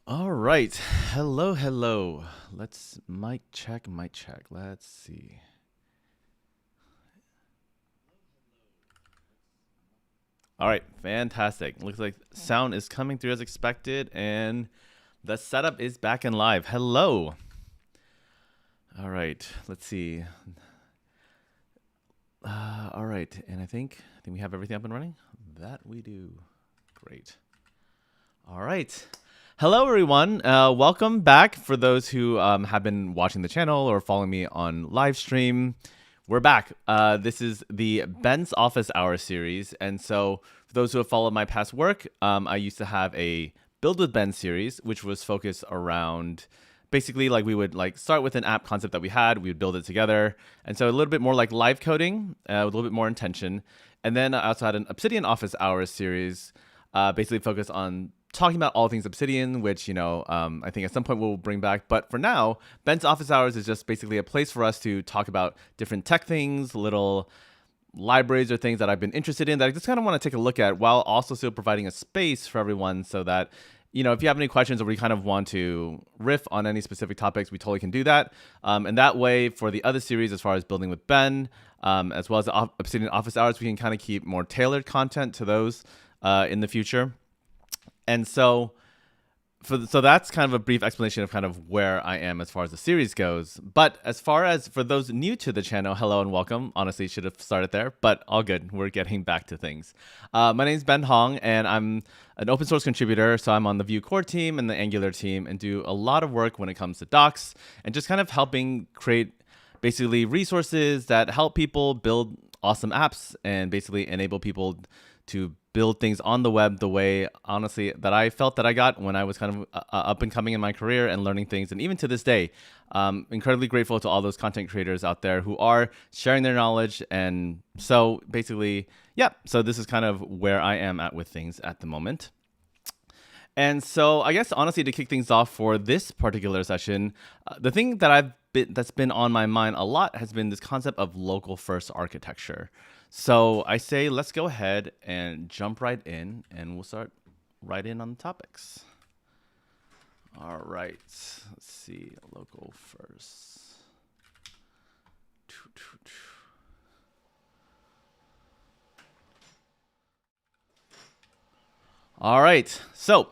All right. Hello, hello. Let's mic check, mic check. Let's see. All right, fantastic. Looks like sound is coming through as expected and the setup is back and live. Hello. All right, let's see. All right, and I think we have everything up and running. That we do. Great. All right. Hello, everyone. Welcome back for those who have been watching the channel or following me on live stream. We're back. This is the Ben's Office Hour series. And so, for those who have followed my past work, I used to have a Build with Ben series, which was focused around basically like we would like start with an app concept that we had, we would build it together. And so, a little bit more like live coding with a little bit more intention. And then I also had an Obsidian Office Hours series, basically focused on talking about all things Obsidian, which, I think at some point we'll bring back. But for now, Ben's Office Hours is just basically a place for us to talk about different tech things, little libraries or things that I've been interested in that I just kind of want to take a look at while also still providing a space for everyone so that, if you have any questions or we kind of want to riff on any specific topics, we totally can do that. And that way, for the other series, as far as building with Ben, as well as the Obsidian Office Hours, we can kind of keep more tailored content to those in the future. And so so that's kind of a brief explanation of kind of where I am as far as the series goes. But as far as for those new to the channel, hello and welcome. Honestly, should have started there, but all good. We're getting back to things. My name is Ben Hong, and I'm an open source contributor. So I'm on the Vue core team and the Angular team and do a lot of work when it comes to docs and just kind of helping create basically resources that help people build awesome apps and basically enable people to build things on the web the way, honestly, that I felt that I got when I was kind of up and coming in my career and learning things. And even to this day, incredibly grateful to all those content creators out there who are sharing their knowledge. And so basically, yeah, so this is kind of where I am at with things at the moment. And so I guess honestly, to kick things off for this particular session, the thing that that's been on my mind a lot has been this concept of local first architecture. So I say let's go ahead and jump right in, and we'll start right in on the topics. All right, let's see, local first. All right, so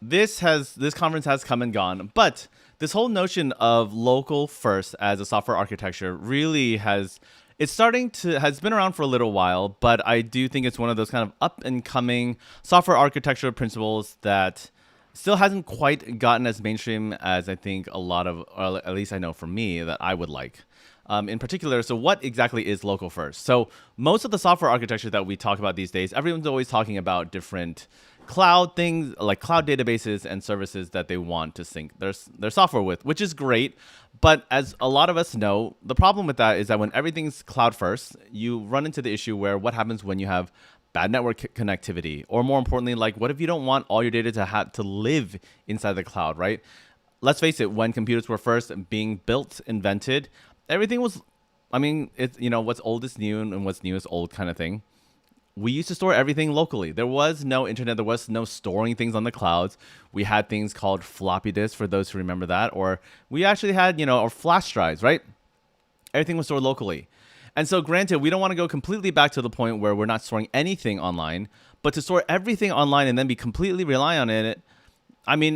this conference has come and gone, but this whole notion of local first as a software architecture really has been around for a little while, but I do think it's one of those kind of up and coming software architecture principles that still hasn't quite gotten as mainstream as I think a lot of, or at least I know for me, that I would like. In particular, so what exactly is local first? So most of the software architecture that we talk about these days, everyone's always talking about different cloud things like cloud databases and services that they want to sync their software with, which is great. But as a lot of us know, the problem with that is that when everything's cloud first, you run into the issue where what happens when you have bad network connectivity, or more importantly, like what if you don't want all your data to have to live inside the cloud, right? Let's face it, when computers were first being built, invented, everything was, it's, what's old is new and what's new is old kind of thing. We used to store everything locally. There was no internet. There was no storing things on the clouds. We had things called floppy disks, for those who remember that. Or we actually had, or flash drives, right? Everything was stored locally. And so granted, we don't want to go completely back to the point where we're not storing anything online, but to store everything online and then be completely reliant on it,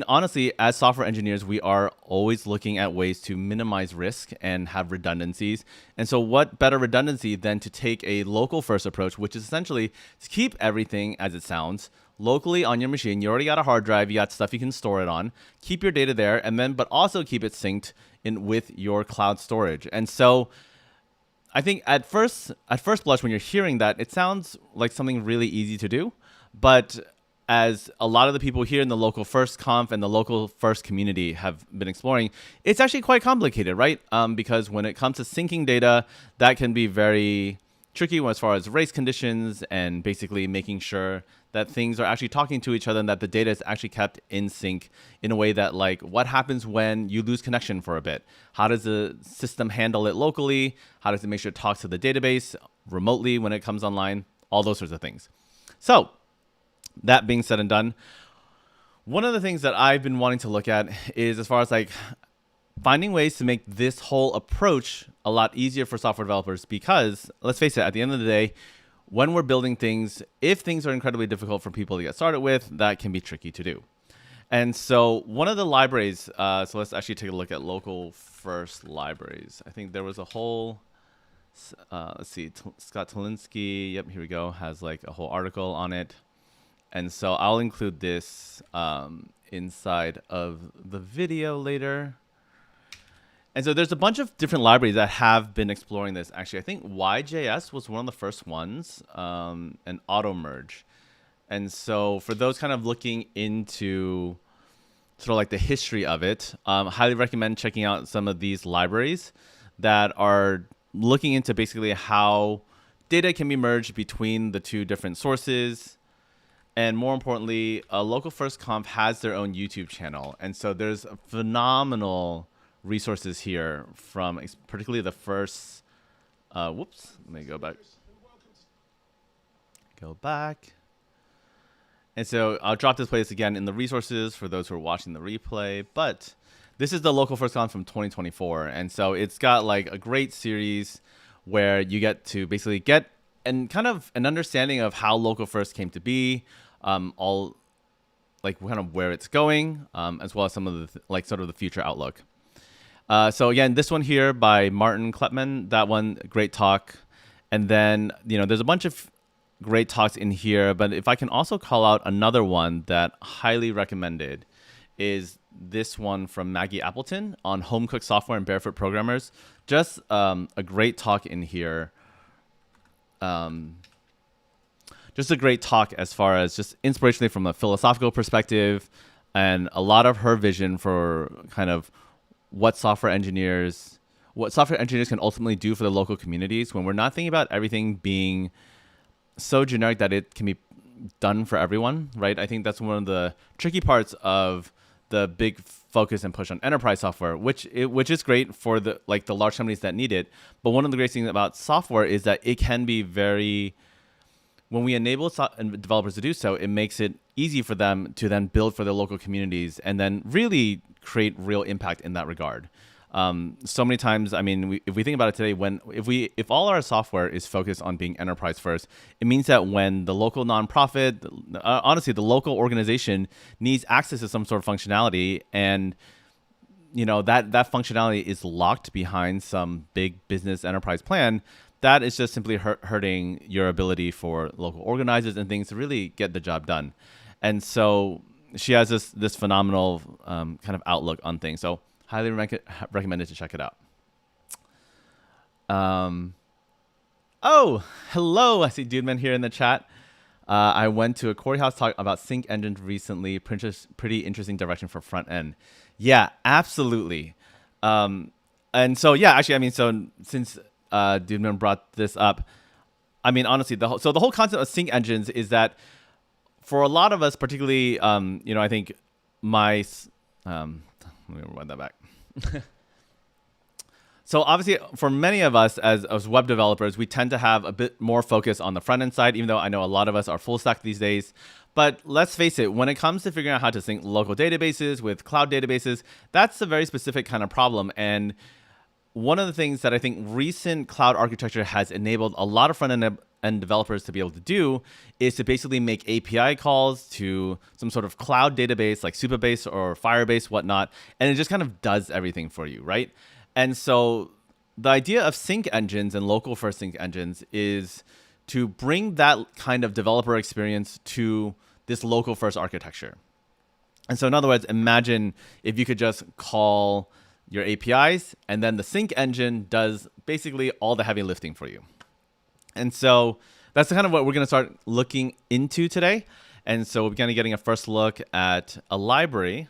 honestly, as software engineers, we are always looking at ways to minimize risk and have redundancies. And so what better redundancy than to take a local first approach, which is essentially to keep everything as it sounds locally on your machine. You already got a hard drive, you got stuff you can store it on, keep your data there, and then, but also keep it synced in with your cloud storage. And so I think at first blush, when you're hearing that, it sounds like something really easy to do, but as a lot of the people here in the local first conf and the local first community have been exploring, it's actually quite complicated, right? Because when it comes to syncing data, that can be very tricky as far as race conditions and basically making sure that things are actually talking to each other and that the data is actually kept in sync in a way that, like, what happens when you lose connection for a bit? How does the system handle it locally? How does it make sure it talks to the database remotely when it comes online? All those sorts of things. So that being said and done, One of the things that I've been wanting to look at is as far as like finding ways to make this whole approach a lot easier for software developers, because let's face it, at the end of the day, when we're building things, if things are incredibly difficult for people to get started with, that can be tricky to do. And so one of the libraries, so let's actually take a look at local first libraries. I think there was a whole, let's see, Scott Tolinsky, yep, here we go, has like a whole article on it. And so I'll include this inside of the video later. And so there's a bunch of different libraries that have been exploring this. Actually, I think YJS was one of the first ones, and AutoMerge. And so for those kind of looking into sort of like the history of it, highly recommend checking out some of these libraries that are looking into basically how data can be merged between the two different sources. And more importantly, Local First Conf has their own YouTube channel. And so there's phenomenal resources here from particularly the first, whoops, let me go back. Go back. And so I'll drop this place again in the resources for those who are watching the replay. But this is the Local First Conf from 2024. And so it's got like a great series where you get to basically get and kind of an understanding of how Local First came to be, all like kind of where it's going, as well as some of the like sort of the future outlook. So again, this one here by Martin Kleppmann, that one, great talk. And then, you know, there's a bunch of great talks in here, but if I can also call out another one that highly recommended is this one from Maggie Appleton on home cooked software and barefoot programmers. Just a great talk in here. Just a great talk as far as just inspirationally from a philosophical perspective, and a lot of her vision for kind of what software engineers can ultimately do for the local communities when we're not thinking about everything being so generic that it can be done for everyone, right? I think that's one of the tricky parts of the big focus and push on enterprise software, which is great for the large companies that need it. But one of the great things about software is that it can be very, when we enable developers to do so, it makes it easy for them to then build for their local communities and then really create real impact in that regard. So many times, I mean, if we think about it today, if all our software is focused on being enterprise first, it means that when the local nonprofit, honestly, the local organization needs access to some sort of functionality, and you know that functionality is locked behind some big business enterprise plan, that is just simply hurting your ability for local organizers and things to really get the job done. And so she has this phenomenal kind of outlook on things. So highly recommended to check it out. Oh, hello. I see Dudeman here in the chat. I went to a Corey House talk about sync engines recently. Pretty interesting direction for front end. Yeah, absolutely. And so, yeah, actually, I mean, so since Dudeman brought this up, I mean, honestly, the whole concept of sync engines is that for a lot of us, particularly, you know, I think let me run that back. So obviously, for many of us as web developers, we tend to have a bit more focus on the front end side, even though I know a lot of us are full stack these days. But let's face it, when it comes to figuring out how to sync local databases with cloud databases, that's a very specific kind of problem. And one of the things that I think recent cloud architecture has enabled a lot of front end developers to be able to do is to basically make API calls to some sort of cloud database like Supabase or Firebase, whatnot, and it just kind of does everything for you, right? And so the idea of sync engines and local first sync engines is to bring that kind of developer experience to this local first architecture. And so in other words, imagine if you could just call your APIs and then the sync engine does basically all the heavy lifting for you. And so that's kind of what we're going to start looking into today. And so we're kind of getting a first look at a library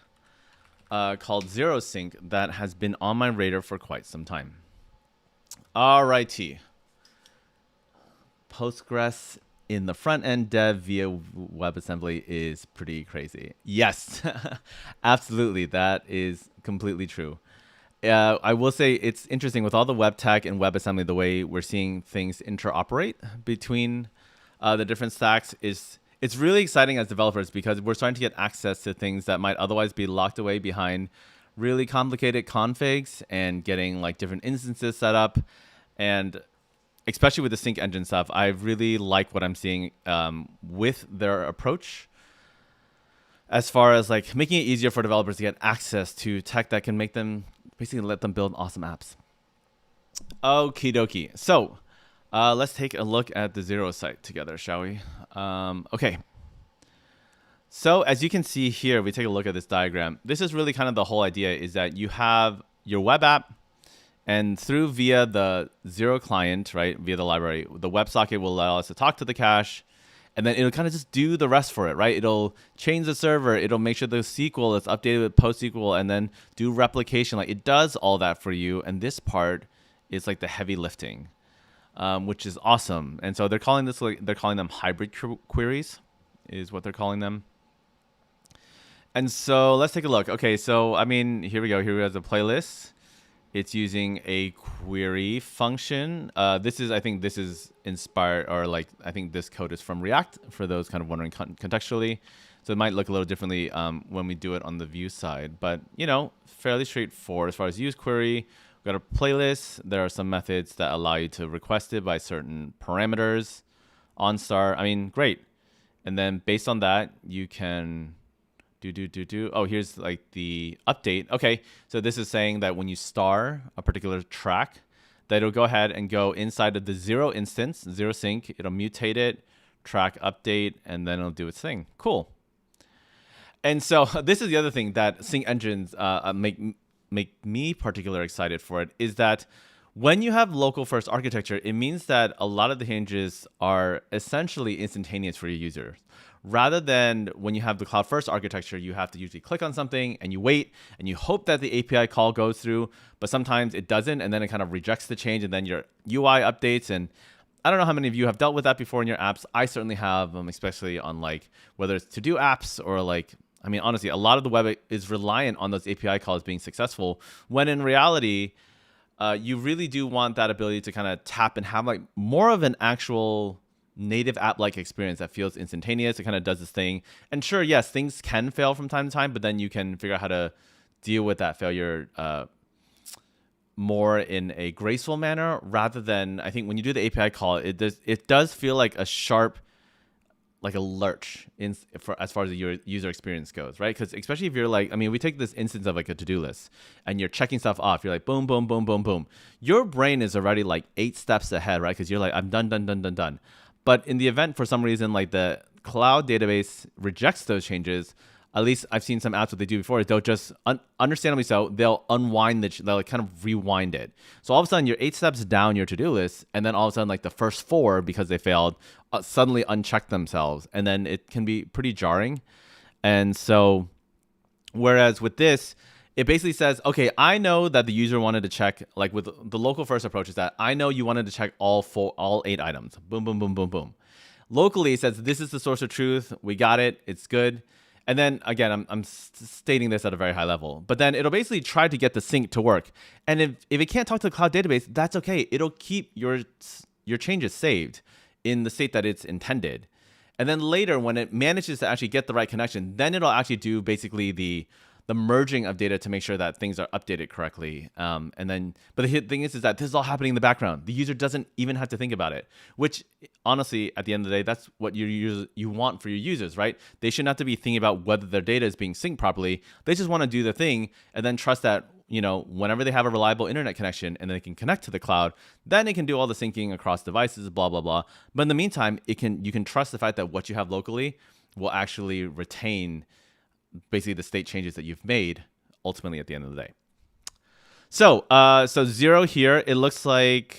called ZeroSync that has been on my radar for quite some time. Alrighty. Postgres in the front end dev via WebAssembly is pretty crazy. Yes, absolutely. That is completely true. I will say it's interesting with all the web tech and WebAssembly, the way we're seeing things interoperate between the different stacks it's it's really exciting as developers because we're starting to get access to things that might otherwise be locked away behind really complicated configs and getting like different instances set up. And especially with the sync engine stuff, I really like what I'm seeing with their approach as far as like making it easier for developers to get access to tech that can make them basically let them build awesome apps. Okie dokie. So let's take a look at the Zero site together, shall we? Okay. So as you can see here, we take a look at this diagram. This is really kind of the whole idea, is that you have your web app, and via the Zero client, right, via the library, the WebSocket will allow us to talk to the cache, and then it'll kind of just do the rest for it, right? It'll change the server, it'll make sure the SQL is updated with PostSQL, and then do replication. Like, it does all that for you, and this part is like the heavy lifting, which is awesome. And so they're calling them hybrid queries, is what they're calling them. And so let's take a look. Okay, so I mean, here we go. Here we have the playlist. It's using a query function. I think this is inspired, or like, I think this code is from React, for those kind of wondering contextually. So it might look a little differently when we do it on the Vue side, but you know, fairly straightforward as far as use query. We've got a playlist. There are some methods that allow you to request it by certain parameters. OnStar, I mean, great. And then based on that, you can oh, here's like the update. Okay, so this is saying that when you star a particular track, that it'll go ahead and go inside of the Zero instance, Zero Sync. It'll mutate it, track update, and then it'll do its thing. Cool. And so this is the other thing that sync engines make me particularly excited for it, is that when you have local first architecture, it means that a lot of the changes are essentially instantaneous for your users. Rather than when you have the cloud first architecture, you have to usually click on something and you wait and you hope that the API call goes through, but sometimes it doesn't, and then it kind of rejects the change, and then your UI updates. And I don't know how many of you have dealt with that before in your apps. I certainly have, especially on like whether it's to-do apps or like, I mean, honestly, a lot of the web is reliant on those API calls being successful, when in reality, you really do want that ability to kind of tap and have like more of an actual native app-like experience that feels instantaneous. It kind of does this thing. And sure, yes, things can fail from time to time, but then you can figure out how to deal with that failure more in a graceful manner, rather than, I think when you do the API call, it does feel like a sharp, like a lurch as far as the user experience goes, right? Because especially if you're like, I mean, we take this instance of like a to-do list and you're checking stuff off. You're like, boom, boom, boom, boom, boom. Your brain is already like 8 steps ahead, right? Because you're like, I'm done. But in the event, for some reason, like the cloud database rejects those changes, at least I've seen some apps what they do before is they'll just, understandably so, they'll unwind they'll like kind of rewind it. So all of a sudden you're 8 steps down your to-do list, and then all of a sudden like the first 4, because they failed, suddenly uncheck themselves. And then it can be pretty jarring. And so, whereas with this, it basically says, okay, I know that the user wanted to check, like with the local first approach is that I know you wanted to check all 8 items. Boom, boom, boom, boom, boom. Locally, it says, this is the source of truth. We got it. It's good. And then again, I'm stating this at a very high level, but then it'll basically try to get the sync to work. And if it can't talk to the cloud database, that's okay. It'll keep your changes saved in the state that it's intended. And then later, when it manages to actually get the right connection, then it'll actually do basically the merging of data to make sure that things are updated correctly. But the thing is that this is all happening in the background. The user doesn't even have to think about it, which honestly, at the end of the day, that's what you want for your users, right? They shouldn't have to be thinking about whether their data is being synced properly. They just want to do the thing and then trust that, you know, whenever they have a reliable internet connection and they can connect to the cloud, then it can do all the syncing across devices, blah, blah, blah. But in the meantime, you can trust the fact that what you have locally will actually retain basically the state changes that you've made ultimately at the end of the day. So Zero here, it looks like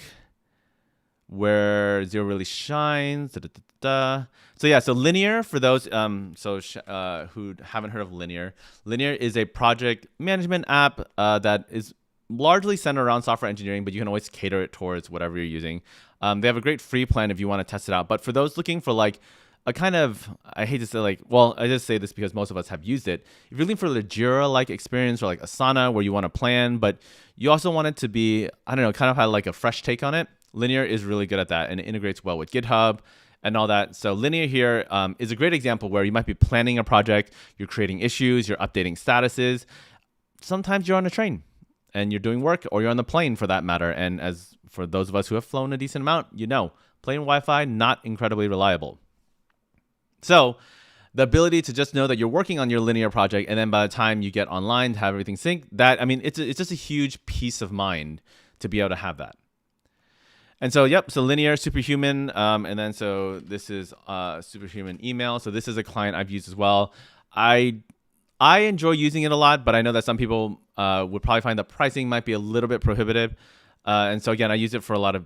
where Zero really shines. So yeah, so Linear, for those who haven't heard of Linear is a project management app that is largely centered around software engineering, but you can always cater it towards whatever you're using. They have a great free plan if you want to test it out. But for those looking for like a kind of, I hate to say like, well, I just say this because most of us have used it. If you're looking for the Jira-like experience or like Asana where you want to plan, but you also want it to be, I don't know, kind of have like a fresh take on it, Linear is really good at that, and it integrates well with GitHub. and all that. So Linear here is a great example where you might be planning a project, you're creating issues, you're updating statuses. Sometimes you're on a train and you're doing work, or you're on the plane for that matter. And as for those of us who have flown a decent amount, plane Wi-Fi, not incredibly reliable. So the ability to just know that you're working on your Linear project, and then by the time you get online to have everything sync, it's just a huge peace of mind to be able to have that. And so, so Linear, Superhuman, and then so this is Superhuman Email. So this is a client I've used as well. I enjoy using it a lot, but I know that some people would probably find the pricing might be a little bit prohibitive. And so again, I use it for a lot of,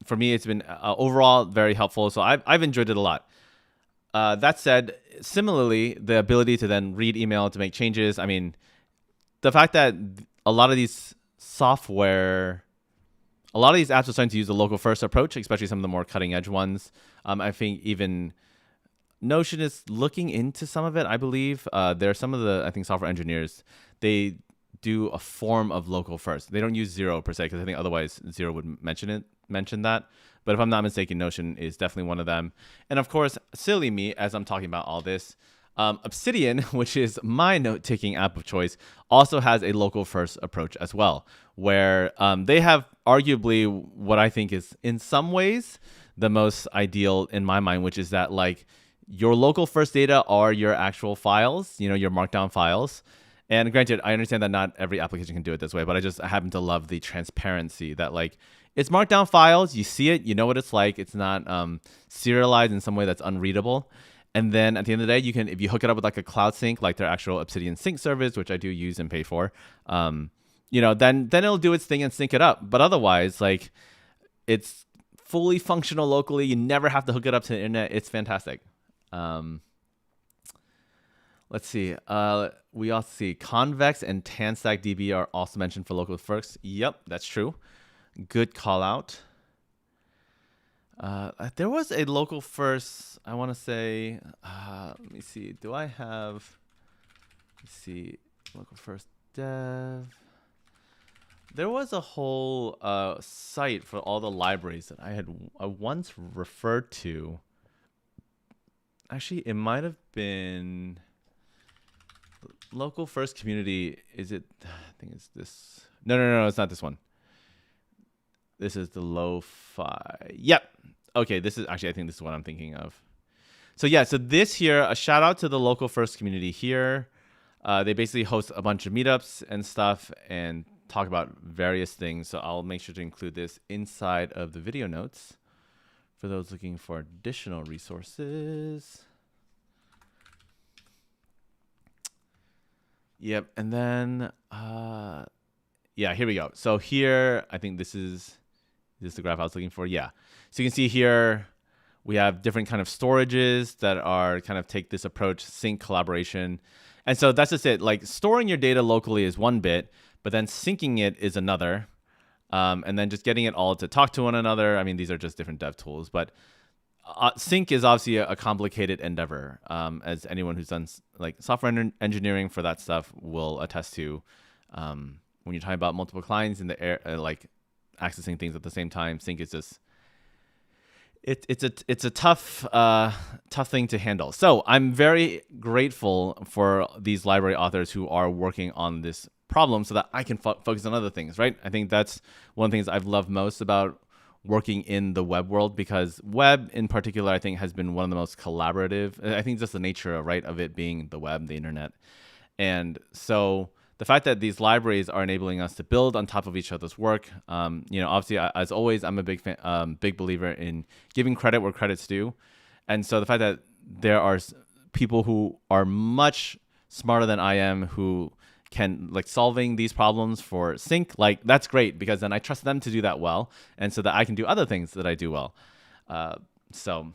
for me, it's been overall very helpful. So I've enjoyed it a lot. That said, similarly, the ability to then read email to make changes. I mean, the fact that a lot of these apps are starting to use the local first approach, especially some of the more cutting edge ones. I think even Notion is looking into some of it. I believe there are some of the software engineers, they do a form of local first. They don't use Zero per se, because I think otherwise Zero would mention that. But if I'm not mistaken, Notion is definitely one of them. And of course, silly me, as I'm talking about all this, Obsidian, which is my note-taking app of choice, also has a local first approach as well, where they have arguably what I think is in some ways the most ideal in my mind, which is that like your local first data are your actual files, your markdown files. And granted, I understand that not every application can do it this way, but I happen to love the transparency that like it's markdown files, you see it, you know what it's like. It's not serialized in some way that's unreadable. And then at the end of the day, you can, if you hook it up with like a Cloud Sync, like their actual Obsidian Sync service, which I do use and pay for, then it'll do its thing and sync it up. But otherwise, like it's fully functional locally. You never have to hook it up to the internet. It's fantastic. Let's see. We also see Convex and TanStackDB are also mentioned for local first. Yep, that's true. Good call out. There was a local first, I want to say, let me see. Do I have, let's see, local first dev. There was a whole site for all the libraries that I once referred to. Actually, it might have been local first community. Is it? I think it's this. No, it's not this one. This is the lo-fi. Yep. Okay, this is actually, I think this is what I'm thinking of. So yeah, so this here, a shout out to the local first community here. They basically host a bunch of meetups and stuff and talk about various things. So I'll make sure to include this inside of the video notes for those looking for additional resources. Yep, and then, yeah, here we go. So here, I think this is the graph I was looking for. Yeah, so you can see here, we have different kind of storages that are kind of take this approach, sync, collaboration. And so that's just it. Like storing your data locally is one bit, but then syncing it is another. And then just getting it all to talk to one another. I mean, these are just different dev tools, but sync is obviously a complicated endeavor, as anyone who's done like software engineering for that stuff will attest to. When you're talking about multiple clients in the air, like accessing things at the same time, sync is just it's a tough thing to handle. So I'm very grateful for these library authors who are working on this problem so that I can focus on other things, right? I think that's one of the things I've loved most about working in the web world, because web in particular, I think, has been one of the most collaborative. I think just the nature, right, of it being the web, the internet. And so the fact that these libraries are enabling us to build on top of each other's work, obviously, as always, I'm a big believer in giving credit where credit's due. And so the fact that there are people who are much smarter than I am who can like solving these problems for sync, like that's great, because then I trust them to do that well, and so that I can do other things that I do well. So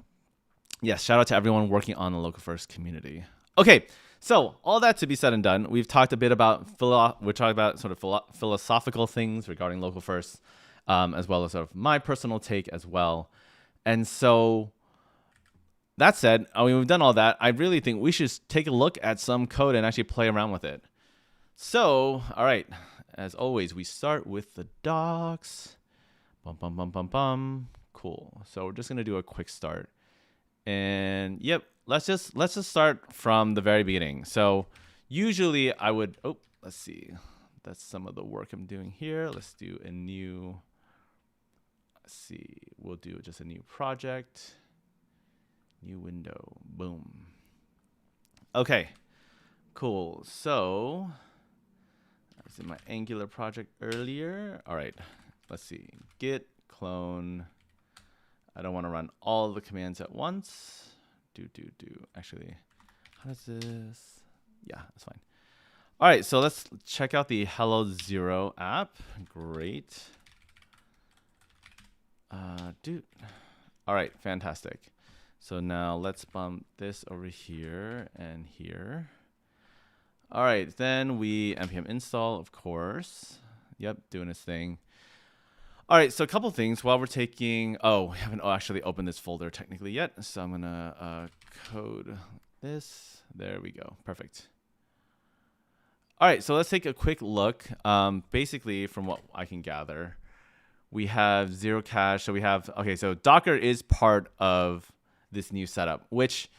yes, shout out to everyone working on the local first community. Okay, so all that to be said and done, we've talked a bit about we're talking about sort of philosophical things regarding local first, as well as sort of my personal take as well. And so that said, I mean, we've done all that. I really think we should take a look at some code and actually play around with it. So, all right, as always, we start with the docs. cool. So we're just gonna do a quick start. And yep, let's just start from the very beginning. So usually I would, oh, let's see. That's some of the work I'm doing here. Let's do a new, let's see, we'll do just a new project, new window, boom. Okay, cool. So I was in my Angular project earlier. All right, let's see, git clone. I don't want to run all the commands at once. Actually, how does this? Yeah, that's fine. All right, so let's check out the Hello Zero app. Great. All right, fantastic. So now let's bump this over here and here. All right, then we npm install, of course. Yep, doing its thing. All right, so a couple things while we're taking, we haven't actually opened this folder technically yet. So I'm gonna code this. There we go, perfect. All right, so let's take a quick look. Basically, from what I can gather, we have zero cache. So we have, okay, so Docker is part of this new setup, which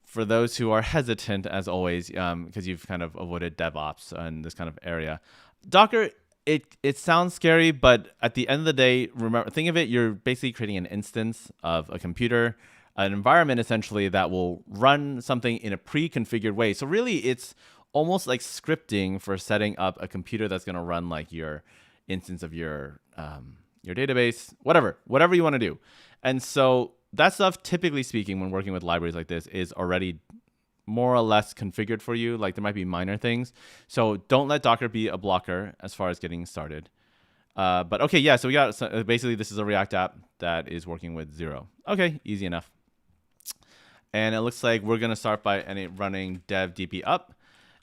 for those who are hesitant, as always, because you've kind of avoided DevOps and this kind of area, Docker, it sounds scary, but at the end of the day, remember, think of it, you're basically creating an instance of a computer, an environment essentially that will run something in a pre-configured way. So really it's almost like scripting for setting up a computer that's going to run like your instance of your database, whatever you want to do. And so that stuff, typically speaking, when working with libraries like this, is already more or less configured for you. Like there might be minor things. So don't let Docker be a blocker as far as getting started. But okay, yeah, so we got, basically this is a React app that is working with Zero. Okay, easy enough. And it looks like we're going to start by running dev dp up.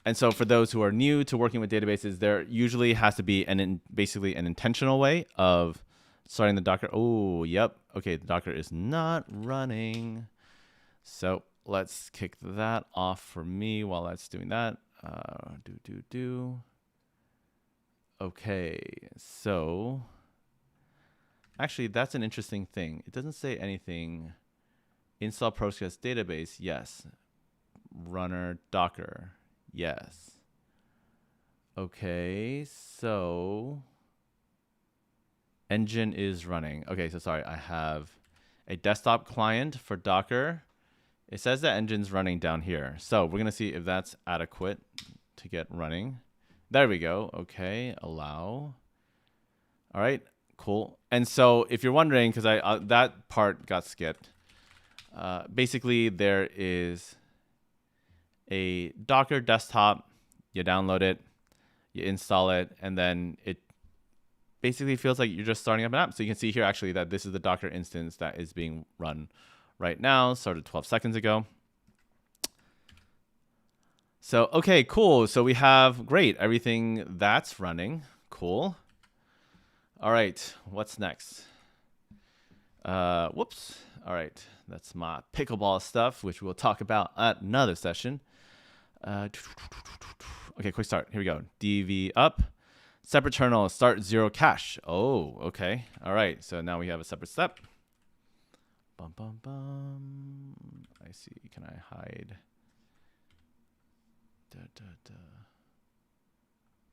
And so for those who are new to working with databases, there usually has to be basically an intentional way of starting the Docker. Oh, yep. Okay, the Docker is not running. So let's kick that off for me while that's doing that. Okay, so actually that's an interesting thing. It doesn't say anything. Install Postgres database, yes. Runner Docker. Yes. Okay, so engine is running. Okay, so sorry, I have a desktop client for Docker. It says that engine's running down here. So we're gonna see if that's adequate to get running. There we go. Okay, allow. All right, cool. And so if you're wondering, because that part got skipped, basically there is a Docker desktop, you download it, you install it, and then it basically feels like you're just starting up an app. So you can see here actually that this is the Docker instance that is being run right now, started 12 seconds ago. So, okay, cool. So we have, great, everything that's running. Cool. All right, what's next? Whoops. All right, that's my pickleball stuff, which we'll talk about at another session. Okay, quick start. Here we go. DV up. Separate terminal, start zero cache. Oh, okay. All right, so now we have a separate step. Bum, bum, bum. I see. Can I hide?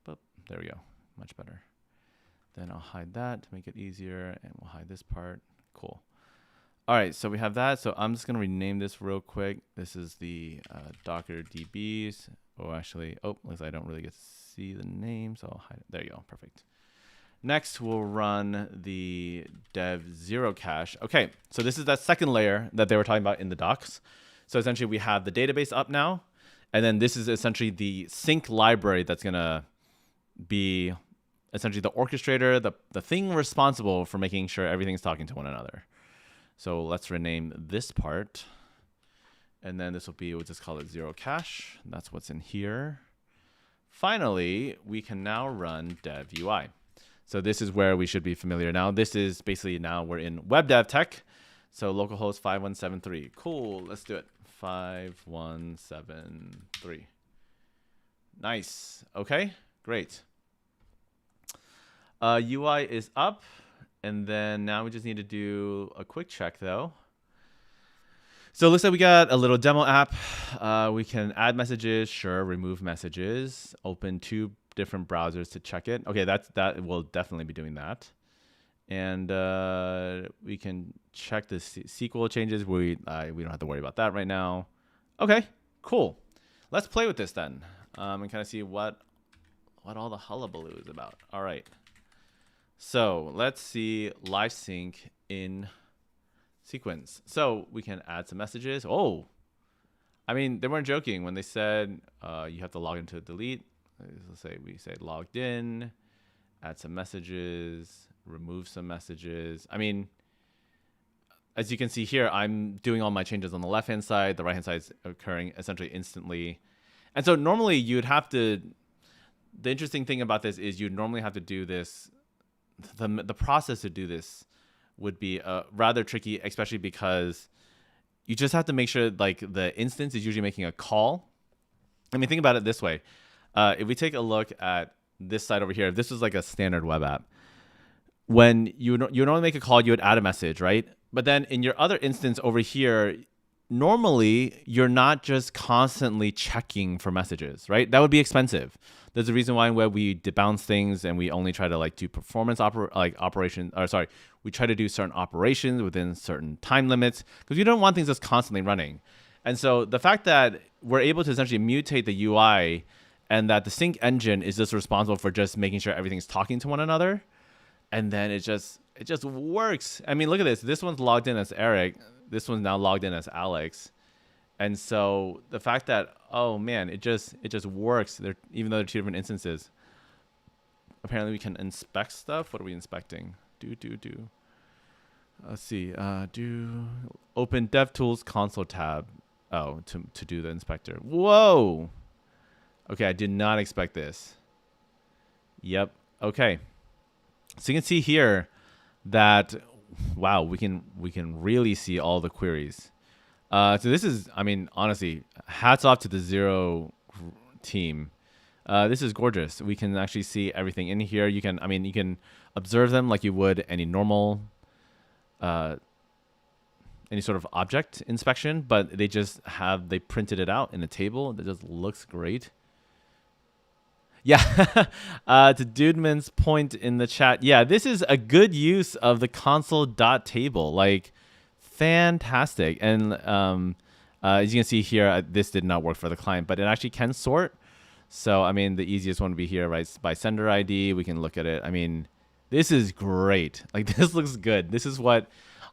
Boop. There we go. Much better. Then I'll hide that to make it easier, and we'll hide this part. Cool. All right, so we have that. So I'm just going to rename this real quick. This is the Docker DBs. Oh, actually, looks like I don't really get to see the name, so I'll hide it. There you go. Perfect. Next, we'll run the dev zero cache. Okay, so this is that second layer that they were talking about in the docs. So essentially, we have the database up now, and then this is essentially the sync library that's going to be essentially the orchestrator, the thing responsible for making sure everything's talking to one another. So let's rename this part. And then this will be, we'll just call it zero cache. That's what's in here. Finally, we can now run dev UI. So this is where we should be familiar now. This is basically now we're in web dev tech. So localhost 5173. Cool, let's do it. 5173. Nice, okay, great. UI is up. And then now we just need to do a quick check though. So it looks like we got a little demo app. We can add messages, sure, remove messages, open 2 different browsers to check it. Okay, that will definitely be doing that. And we can check the SQL changes. We don't have to worry about that right now. Okay, cool. Let's play with this then, and kind of see what all the hullabaloo is about. All right. So let's see live sync in sequence. So we can add some messages. Oh, I mean, they weren't joking when they said you have to log into delete. Let's say we say logged in, add some messages, remove some messages. I mean, as you can see here, I'm doing all my changes on the left-hand side. The right-hand side is occurring essentially instantly. And so normally you'd have to, the interesting thing about this is you'd normally have to do this. The process to do this would be rather tricky, especially because you just have to make sure like the instance is usually making a call. I mean, think about it this way. If we take a look at this side over here, if this was like a standard web app, when you normally make a call, you would add a message, right? But then in your other instance over here, normally you're not just constantly checking for messages, right? That would be expensive. There's a reason why we debounce things and we only try to like do performance operations, or sorry, we try to do certain operations within certain time limits because you don't want things just constantly running. And so the fact that we're able to essentially mutate the UI and that the sync engine is just responsible for just making sure everything's talking to one another, and then it just works. I mean, look at this. This one's logged in as Eric. This one's now logged in as Alex. And so the fact that, oh man, it just works. Even though they're 2 different instances. Apparently we can inspect stuff. What are we inspecting? Do. Let's see. Do open DevTools console tab. Oh, to do the inspector. Whoa. Okay, I did not expect this. Yep. Okay. So you can see here that, wow, we can really see all the queries. So this is, I mean, honestly, hats off to the Xero team. This is gorgeous. We can actually see everything in here. You can observe them like you would any normal, any sort of object inspection, but they printed it out in a table that just looks great. Yeah, to Dudeman's point in the chat, yeah, this is a good use of the console.table, like fantastic. And as you can see here, this did not work for the client, but it actually can sort. So, I mean, the easiest one would be here, right? By sender ID, we can look at it. I mean, this is great. Like, this looks good. This is what,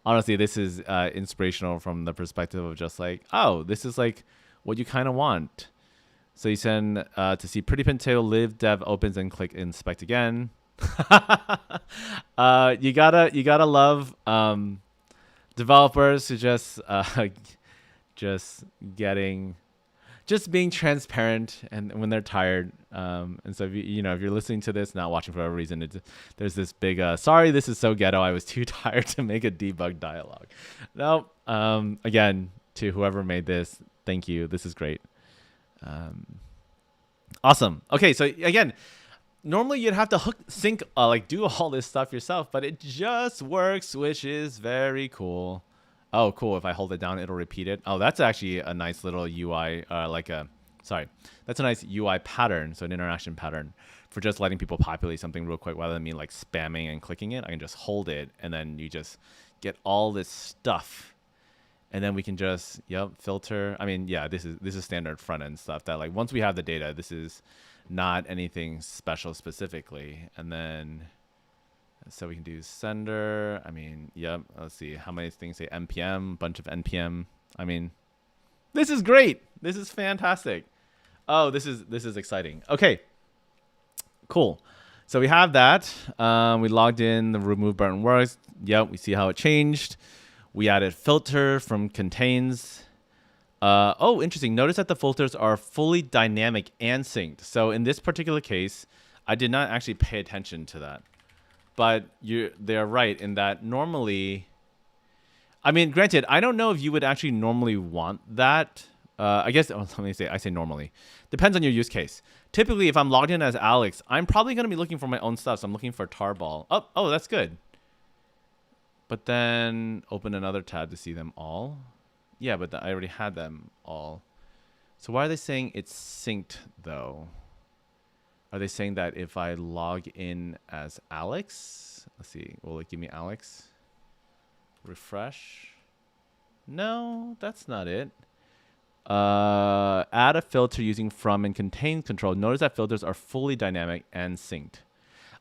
honestly, this is inspirational from the perspective of just like, oh, this is like what you kind of want. So you send to see pretty pin table, live dev opens and click inspect again. You gotta love developers who just being transparent and when they're tired. And so if if you're listening to this, not watching for whatever reason, there's this big sorry, this is so ghetto. I was too tired to make a debug dialogue. No, again, to whoever made this, thank you. This is great. Awesome. Okay, so again, normally you'd have to sync, do all this stuff yourself, but it just works, which is very cool. Oh, cool. If I hold it down, it'll repeat it. Oh, that's actually a nice little UI, that's a nice UI pattern, so an interaction pattern for just letting people populate something real quick rather than me like spamming and clicking it. I can just hold it, and then you just get all this stuff. And then we can just, filter. I mean, yeah, this is standard front end stuff that like once we have the data, this is not anything special specifically. And then, so we can do sender. I mean, let's see how many things say NPM, bunch of NPM. I mean, this is great. This is fantastic. Oh, this is exciting. Okay, cool. So we have that. We logged in, the remove button works. Yep, we see how it changed. We added filter from contains. Oh, interesting. Notice that the filters are fully dynamic and synced. So in this particular case, I did not actually pay attention to that. But they're right in that normally, I mean, granted, I don't know if you would actually normally want that. I guess, I say normally. Depends on your use case. Typically, if I'm logged in as Alex, I'm probably going to be looking for my own stuff. So I'm looking for tarball. Oh, that's good. but then open another tab to see them all. Yeah, but I already had them all. So why are they saying it's synced though? Are they saying that if I log in as Alex, let's see, will it give me Alex? Refresh. No, that's not it. Add a filter using from and contain control. Notice that filters are fully dynamic and synced.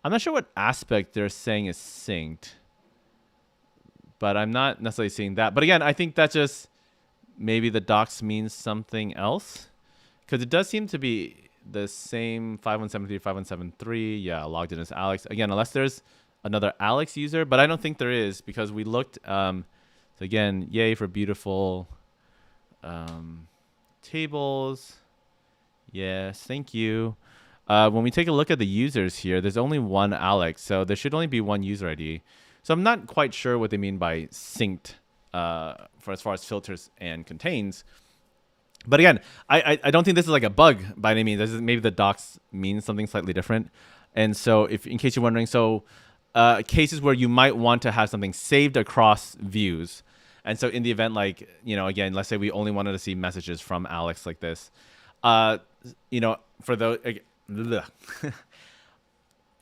I'm not sure what aspect they're saying is synced, but I'm not necessarily seeing that. But again, I think that just maybe the docs means something else, because it does seem to be the same 5173, 5173. Yeah, logged in as Alex. Again, unless there's another Alex user, but I don't think there is, because we looked. So again, yay for beautiful tables. Yes, thank you. When we take a look at the users here, there's only one Alex, so there should only be one user ID. So I'm not quite sure what they mean by synced for as far as filters and contains. But again, I don't think this is like a bug by any means. This is, maybe the docs means something slightly different. And so if in case you're wondering, so cases where you might want to have something saved across views. And so in the event, like, you know, again, let's say we only wanted to see messages from Alex like this, you know, for those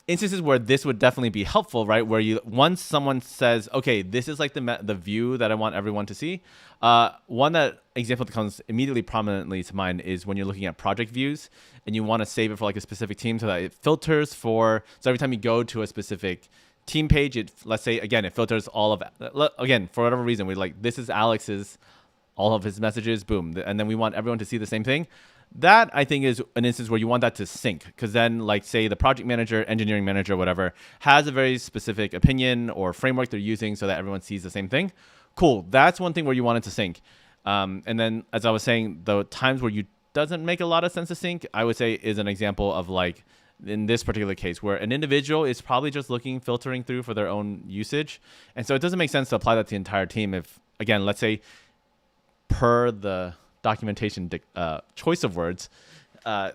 instances where this would definitely be helpful, right? Where you, once someone says, okay, this is like the view that I want everyone to see. One that example that comes immediately prominently to mind is when you're looking at project views and you want to save it for like a specific team so that it filters for, so every time you go to a specific team page, it, let's say, again, it filters all of, again, for whatever reason, we like, this is Alex's, all of his messages, boom. And then we want everyone to see the same thing. That, I think, is an instance where you want that to sync, because then, like, say the project manager, engineering manager, whatever, has a very specific opinion or framework they're using so that everyone sees the same thing. Cool. That's one thing where you want it to sync. And then, as I was saying, the times where you doesn't make a lot of sense to sync, I would say is an example of, like, in this particular case, where an individual is probably just filtering through for their own usage. And so it doesn't make sense to apply that to the entire team if, again, let's say per the documentation choice of words,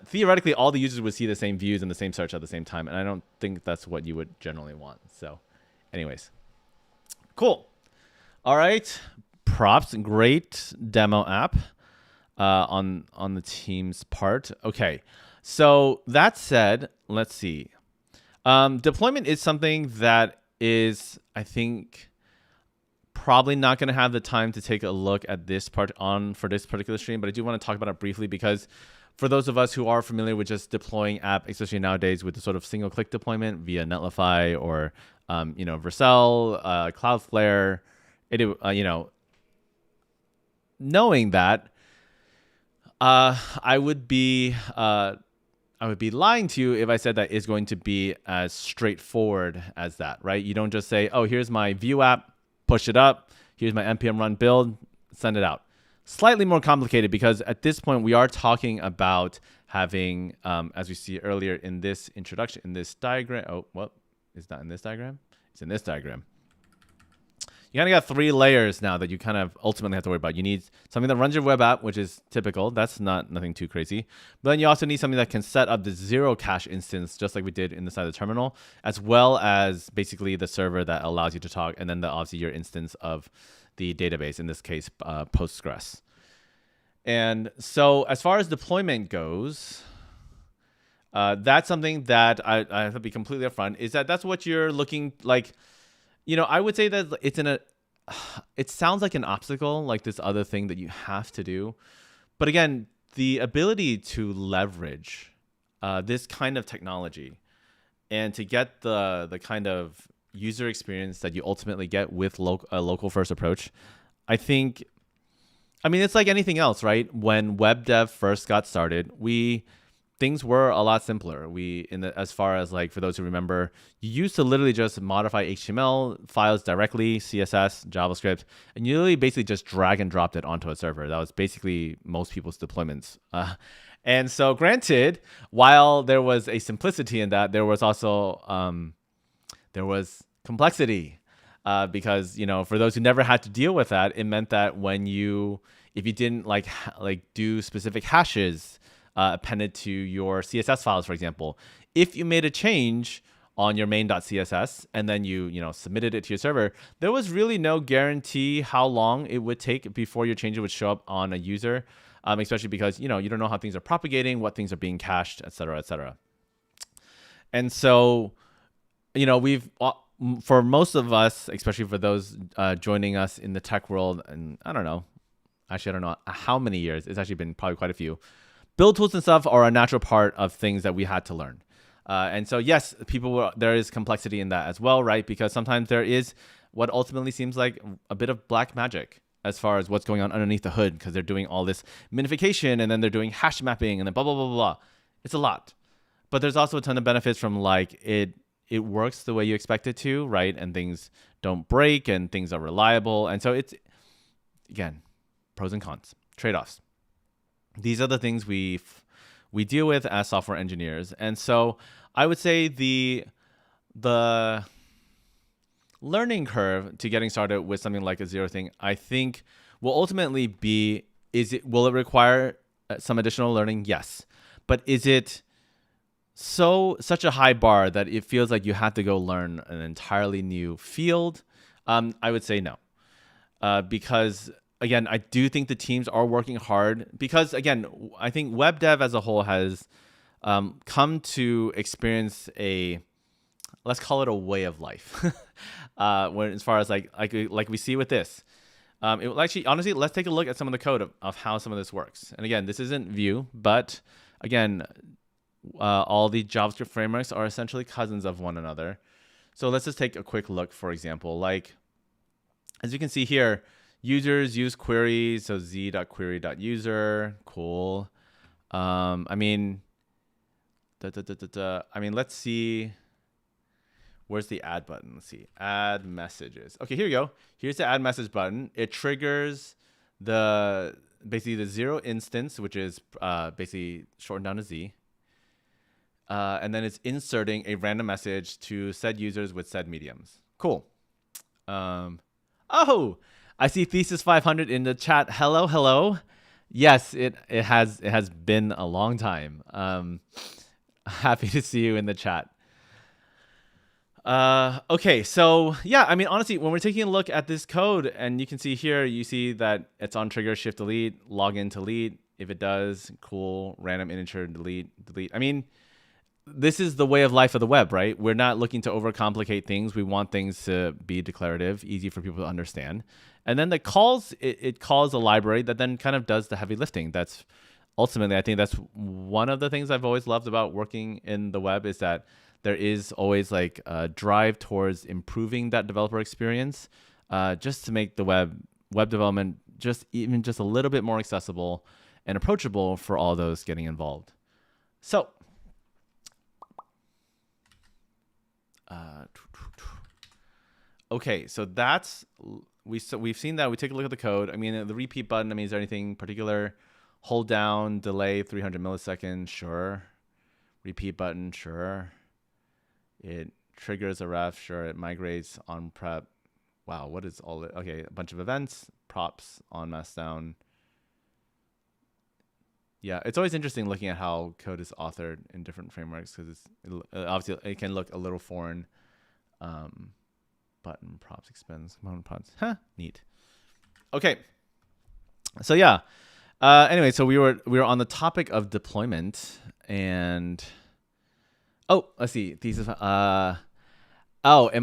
theoretically all the users would see the same views and the same search at the same time, and I don't think that's what you would generally want. So anyways, cool. All right, props. Great demo app on the team's part. Okay, so that said, let's see. Deployment is something that is, I think, probably not going to have the time to take a look at this part for this particular stream, but I do want to talk about it briefly, because for those of us who are familiar with just deploying app, especially nowadays with the sort of single-click deployment via Netlify or you know, Vercel, Cloudflare, you know, knowing that, I would be lying to you if I said that it's going to be as straightforward as that, right? You don't just say, oh, here's my Vue app, push it up, here's my npm run build, send it out. Slightly more complicated, because at this point we are talking about having, as we see earlier in this introduction, in this diagram, oh, well, it's not in this diagram, it's in this diagram. You kind of got 3 layers now that you kind of ultimately have to worry about. You need something that runs your web app, which is typical. That's nothing too crazy. But then you also need something that can set up the zero cache instance, just like we did in the side of the terminal, as well as basically the server that allows you to talk, and then obviously your instance of the database, in this case, Postgres. And so as far as deployment goes, that's something that I have to be completely upfront, is that's what you're looking like. You know, I would say that it sounds like an obstacle, like this other thing that you have to do. But again, the ability to leverage this kind of technology and to get the kind of user experience that you ultimately get with a local first approach, I think, I mean, it's like anything else, right? When web dev first got started, things were a lot simpler. As far as, like, for those who remember, you used to literally just modify HTML files directly, CSS, JavaScript, and you literally basically just drag and dropped it onto a server. That was basically most people's deployments. And so granted, while there was a simplicity in that, there was also, there was complexity, because, you know, for those who never had to deal with that, it meant that if you didn't like do specific hashes, appended to your CSS files, for example, if you made a change, on your main.css and then you submitted it to your server, there was really no guarantee how long it would take before your changes would show up on a user, especially because you don't know how things are propagating, what things are being cached, et cetera, et cetera. And so, we've for most of us, especially for those joining us in the tech world, and I don't know how many years, it's actually been probably quite a few, build tools and stuff are a natural part of things that we had to learn. And so, yes, there is complexity in that as well, right? Because sometimes there is what ultimately seems like a bit of black magic as far as what's going on underneath the hood, because they're doing all this minification and then they're doing hash mapping and then blah, blah, blah, blah, blah. It's a lot. But there's also a ton of benefits from like it works the way you expect it to, right? And things don't break and things are reliable. And so it's, again, pros and cons, trade-offs. These are the things we deal with as software engineers. And so I would say the learning curve to getting started with something like a zero thing, I think will ultimately be, will it require some additional learning? Yes. But is it such a high bar that it feels like you have to go learn an entirely new field? I would say no. Because again, I do think the teams are working hard because, again, I think web dev as a whole has come to experience let's call it a way of life. When as far as like we see with this, it will actually, honestly, let's take a look at some of the code of how some of this works. And again, this isn't Vue, but again, all the JavaScript frameworks are essentially cousins of one another. So let's just take a quick look. For example, like as you can see here, users use queries, so z.query.user, cool. I mean, let's see. Where's the add button? Let's see, add messages. Okay, here you go. Here's the add message button. It triggers basically the zero instance, which is basically shortened down to Z. And then it's inserting a random message to said users with said mediums. Cool. Oh, I see Thesis 500 in the chat. Hello. Yes, it has been a long time. Happy to see you in the chat. Okay, so yeah, I mean, honestly, when we're taking a look at this code, and you can see here, you see that it's on trigger shift delete, login delete. If it does, cool, random integer delete. I mean, this is the way of life of the web, right? We're not looking to overcomplicate things. We want things to be declarative, easy for people to understand. And then it calls a library that then kind of does the heavy lifting. That's ultimately, I think that's one of the things I've always loved about working in the web, is that there is always like a drive towards improving that developer experience, just to make the web development just a little bit more accessible and approachable for all those getting involved. So, okay, so we've seen that. We take a look at the code. I mean, the repeat button, I mean, is there anything particular? Hold down, delay 300 milliseconds, sure. Repeat button, sure. It triggers a ref, sure. It migrates on prep. Wow, what is all it? Okay, a bunch of events, props on mass down. Yeah, it's always interesting looking at how code is authored in different frameworks, because obviously it can look a little foreign. Button props expense component props. Huh, neat. Okay, so yeah. Anyway, so we were on the topic of deployment, and let's see. Thesis. Am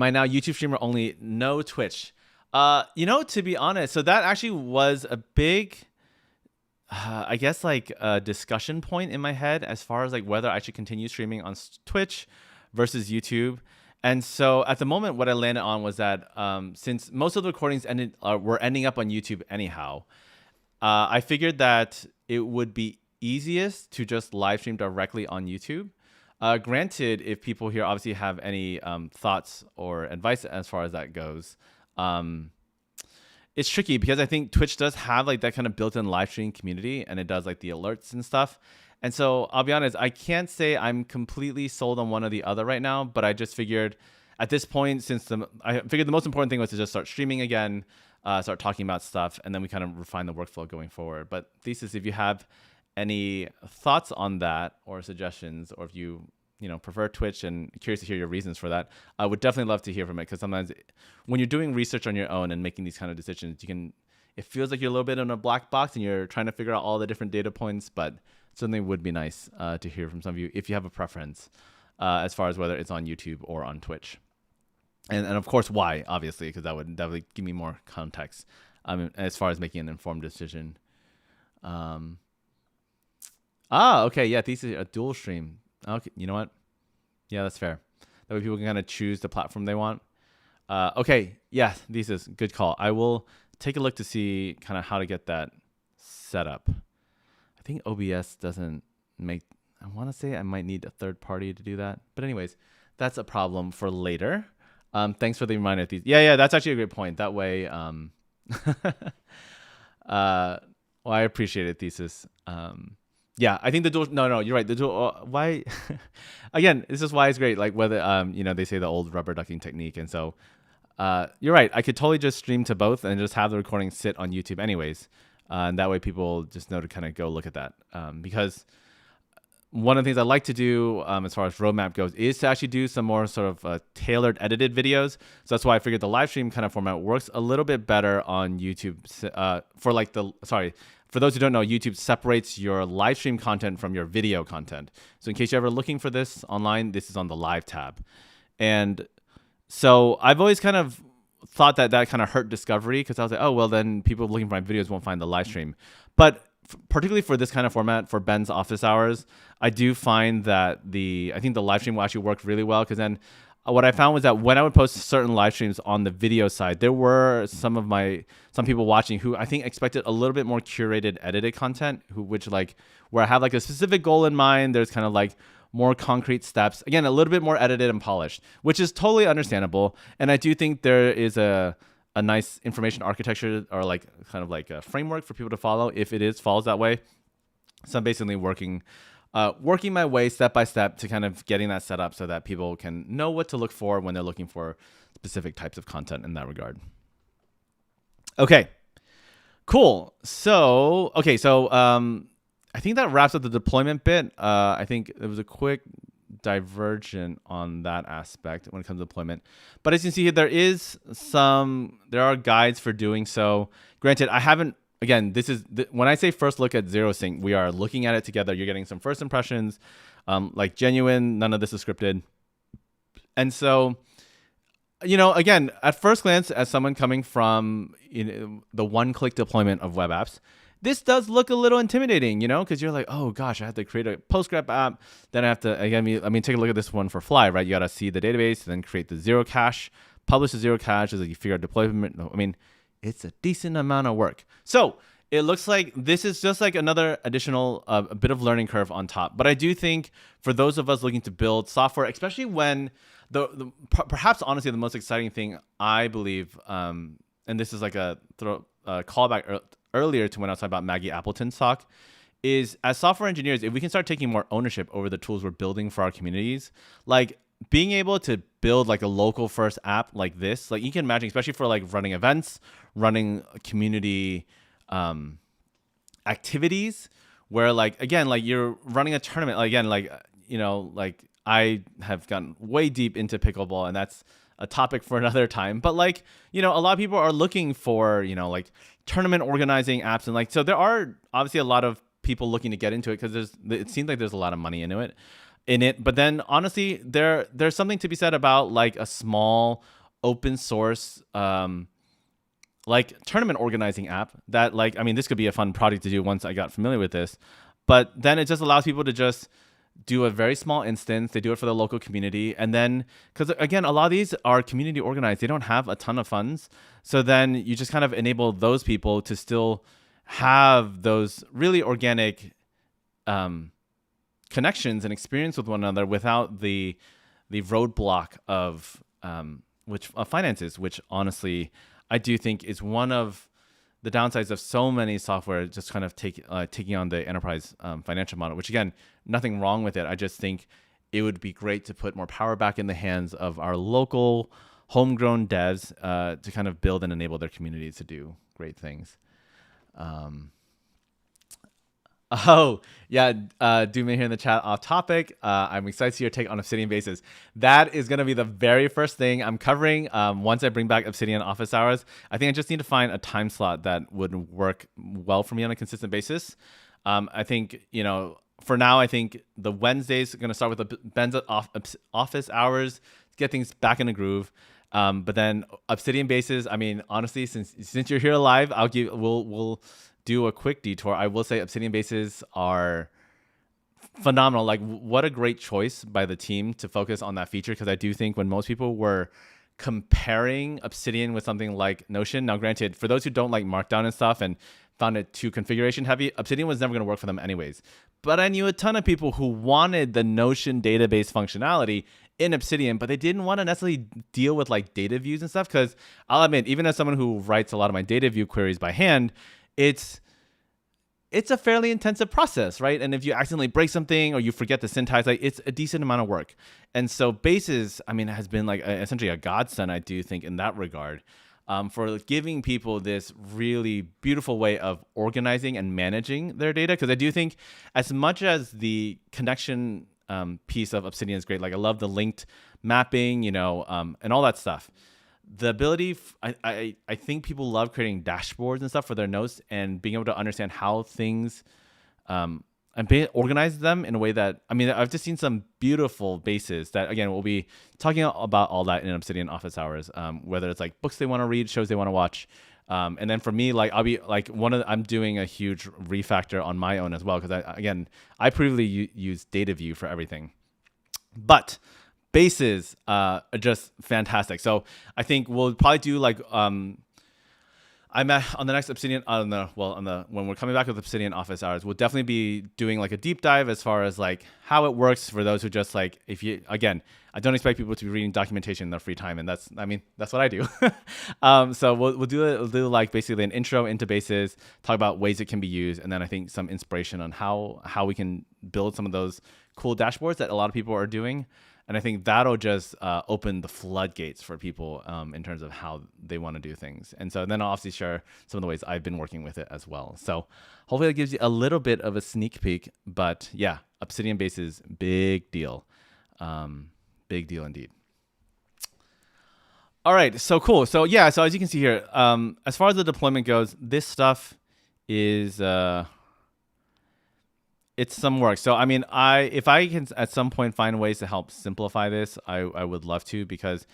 I now YouTube streamer only? No Twitch. To be honest, so that actually was a big, I guess, like a discussion point in my head as far as like whether I should continue streaming on Twitch versus YouTube. And so at the moment, what I landed on was that since most of the recordings were ending up on YouTube anyhow, I figured that it would be easiest to just live stream directly on YouTube. Granted, if people here obviously have any thoughts or advice as far as that goes, it's tricky because I think Twitch does have like that kind of built-in live streaming community, and it does like the alerts and stuff. And so I'll be honest, I can't say I'm completely sold on one or the other right now, but I just figured at this point, I figured the most important thing was to just start streaming again, start talking about stuff, and then we kind of refine the workflow going forward. But Thesis, if you have any thoughts on that or suggestions, or if you prefer Twitch and curious to hear your reasons for that, I would definitely love to hear from it, because sometimes when you're doing research on your own and making these kind of decisions, it feels like you're a little bit in a black box and you're trying to figure out all the different data points, but certainly would be nice to hear from some of you if you have a preference as far as whether it's on YouTube or on Twitch. And of course, why, obviously, because that would definitely give me more context as far as making an informed decision. Okay. Yeah, these are a dual stream. Okay, you know what? Yeah, that's fair. That way people can kind of choose the platform they want. Okay, yeah, this is good call. I will take a look to see kind of how to get that set up. I think OBS doesn't make, I want to say I might need a third party to do that. But anyways, that's a problem for later. Thanks for the reminder. Yeah, that's actually a great point. That way, well, I appreciate it, Thesis. Yeah, I think the dual. No, you're right. The dual. Why? Again, this is why it's great. Like whether they say the old rubber ducking technique, and so you're right. I could totally just stream to both and just have the recording sit on YouTube, anyways, and that way people just know to kind of go look at that. Because one of the things I like to do as far as roadmap goes is to actually do some more sort of tailored edited videos. So that's why I figured the live stream kind of format works a little bit better on YouTube. For those who don't know, YouTube separates your live stream content from your video content. So in case you're ever looking for this online, this is on the live tab. And so I've always kind of thought that kind of hurt discovery, because I was like, oh, well, then people looking for my videos won't find the live stream. But particularly for this kind of format, for Ben's office hours, I do find that I think the live stream will actually work really well, because then what I found was that when I would post certain live streams on the video side, there were some people watching who I think expected a little bit more curated, edited content, where I have like a specific goal in mind. There's kind of like more concrete steps. Again, a little bit more edited and polished, which is totally understandable. And I do think there is a nice information architecture, or like kind of like a framework for people to follow if it follows that way. So I'm basically working my way step by step to kind of getting that set up so that people can know what to look for when they're looking for specific types of content in that regard. Okay, cool. So I think that wraps up the deployment bit. I think it was a quick divergent on that aspect when it comes to deployment. But as you can see here, there are guides for doing so. Granted, I haven't, again, when I say first look at ZeroSync, we are looking at it together. You're getting some first impressions, like genuine, none of this is scripted. And so, again, at first glance, as someone coming from the one-click deployment of web apps, this does look a little intimidating, because you're like, oh gosh, I have to create a Postgres app. Then I have to, again, take a look at this one for Fly, right? You got to see the database, then create the zero cache, publish the zero cache as you figure out deployment. It's a decent amount of work. So it looks like this is just like another additional a bit of learning curve on top. But I do think for those of us looking to build software, especially when perhaps honestly the most exciting thing I believe, and this is like a callback earlier to when I was talking about Maggie Appleton's talk, is as software engineers, if we can start taking more ownership over the tools we're building for our communities, like being able to build like a local first app like this, like you can imagine, especially for like running events, running community activities, where like, again, like you're running a tournament, again, like, like I have gotten way deep into pickleball, and that's a topic for another time. But like, a lot of people are looking for, like tournament organizing apps, and like, so there are obviously a lot of people looking to get into it because it seems like there's a lot of money into it. But then honestly, there's something to be said about like a small open source like tournament organizing app that like, this could be a fun project to do once I got familiar with this. But then it just allows people to just do a very small instance. They do it for the local community. And then, because again, a lot of these are community organized. They don't have a ton of funds. So then you just kind of enable those people to still have those really organic connections and experience with one another without the roadblock of finances, which honestly I do think is one of the downsides of so many software just kind of taking on the enterprise financial model, which again, nothing wrong with it. I just think it would be great to put more power back in the hands of our local homegrown devs to kind of build and enable their communities to do great things. Oh, yeah. Doom here in the chat off topic. I'm excited to see your take on Obsidian bases. That is going to be the very first thing I'm covering once I bring back Obsidian office hours. I think I just need to find a time slot that would work well for me on a consistent basis. I think, for now, I think the Wednesdays are going to start with the Ben's office hours, get things back in the groove. But then Obsidian bases, I mean, honestly, since you're here live, we'll do a quick detour. I will say Obsidian bases are phenomenal. Like, what a great choice by the team to focus on that feature, because I do think when most people were comparing Obsidian with something like Notion, now granted, for those who don't like Markdown and stuff and found it too configuration heavy, Obsidian was never going to work for them anyways. But I knew a ton of people who wanted the Notion database functionality in Obsidian, but they didn't want to necessarily deal with like data views and stuff. Because I'll admit, even as someone who writes a lot of my data view queries by hand, it's a fairly intensive process, right? And if you accidentally break something or you forget the syntax, like, it's a decent amount of work. And so Bases, I mean, has been like essentially a godsend, I do think, in that regard, for giving people this really beautiful way of organizing and managing their data. Because I do think, as much as the connection piece of Obsidian is great, like I love the linked mapping, and all that stuff. The ability, I think people love creating dashboards and stuff for their notes and being able to understand how things and organize them in a way that, I mean, I've just seen some beautiful bases that, again, we'll be talking about all that in Obsidian office hours, whether it's like books they want to read, shows they want to watch. And then for me, like, I'll be like I'm doing a huge refactor on my own as well. Cause I previously use data view for everything, but bases are just fantastic. So I think we'll probably do like I'm on the next Obsidian when we're coming back with Obsidian office hours, we'll definitely be doing like a deep dive as far as like how it works for those who just like, I don't expect people to be reading documentation in their free time, and that's what I do. So we'll do like basically an intro into bases, talk about ways it can be used, and then I think some inspiration on how we can build some of those cool dashboards that a lot of people are doing. And I think that'll just open the floodgates for people in terms of how they want to do things. And so then I'll obviously share some of the ways I've been working with it as well. So hopefully that gives you a little bit of a sneak peek. But yeah, Obsidian bases, big deal. Big deal indeed. All right, so cool. So yeah, so as you can see here, as far as the deployment goes, this stuff is... it's some work. So, I mean, if I can at some point find ways to help simplify this, I would love to, because